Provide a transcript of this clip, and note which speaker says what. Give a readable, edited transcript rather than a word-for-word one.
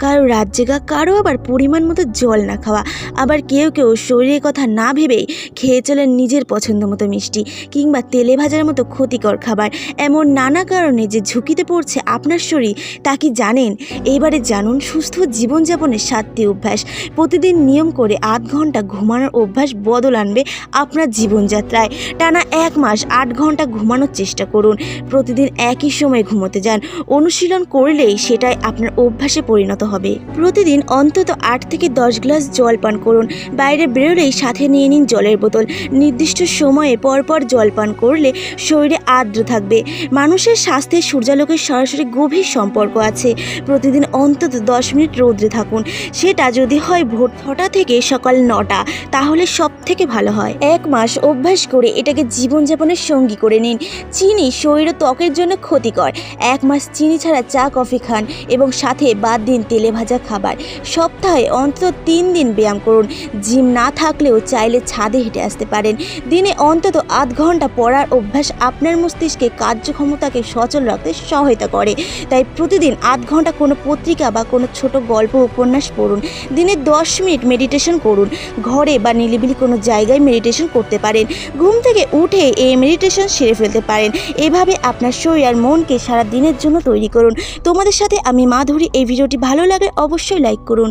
Speaker 1: কারো রাত জেগা, কারো আবার পরিমাণ মতো জল না খাওয়া, আবার কেউ কেউ শরীরের কথা না ভেবেই খেয়ে চলেন নিজের পছন্দ মতো মিষ্টি কিংবা তেলে ভাজার মতো ক্ষতিকর খাবার। এমন নানা কারণে যে ঝুঁকিতে পড়ছে আপনার শরীর, তা কি জানেন? এইবারে জানুন সুস্থ জীবনযাপনের 7টি অভ্যাস। প্রতিদিন নিয়ম করে 8 ঘন্টা ঘুমানোর অভ্যাস বদল আনবে আপনার জীবনযাত্রায়। টানা 1 মাস 8 ঘন্টা ঘুমানোর চেষ্টা করুন। প্রতিদিন একই সময়ে ঘুমোতে যান। অনুশীলন করলেই সেটাই আপনার অভ্যাসে পরিণত হবে। প্রতিদিন অন্তত 8 থেকে 10 গ্লাস জল পান করুন। বাইরে বেরোলেই সাথে নিয়ে নিন জলের বোতল। নির্দিষ্ট সময়ে পরপর জল পান করলে শরীরে আর্দ্র থাকবে। মানুষের স্বাস্থ্যে সূর্যালোকের সরাসরি গভীর সম্পর্ক আছে। প্রতিদিন অন্তত 10 মিনিট রৌদ্রে থাকুন। সেটা যদি হয় ভোর 6টা থেকে সকাল 9টা, তাহলে সব থেকে ভালো হয়। 1 মাস অভ্যাস করে এটাকে জীবনযাপনের সঙ্গী করে নিন। চিনি শরীর ও ত্বকের জন্য ক্ষতিকর। 1 মাস চিনি ছাড়া চা কফি খান এবং সাথে বাদ দিন তেলে ভাজা খাবার। সপ্তাহে অন্তত 3 দিন ব্যায়াম করুন। জিম না থাকলেও চাইলে ছাদে হেঁটে আসতে পারেন। দিনে অন্তত 8 ঘন্টা পড়ার অভ্যাস আপনার মস্তিষ্কে কার্যক্ষমতাকে সচল রাখতে সহায়তা করে। তাই প্রতিদিন 8 ঘন্টা কোনো পত্রিকা বা কোনো ছোট গল্প উপন্যাস পড়ুন। দিনে 10 মিনিট মেডিটেশন করুন। ঘরে বা নিরিবিলি কোনো জায়গায় মেডিটেশন করতে পারেন। ঘুম থেকে উঠে এই মেডিটেশন সেরে ফেলতে পারেন। এভাবে আপনার শরীর আর মনকে সারা দিনের জন্য তৈরি করুন। তোমাদের সাথে আমি মাধুরী। এই ভিডিওটি ভালো লাগে অবশ্যই লাইক করুন।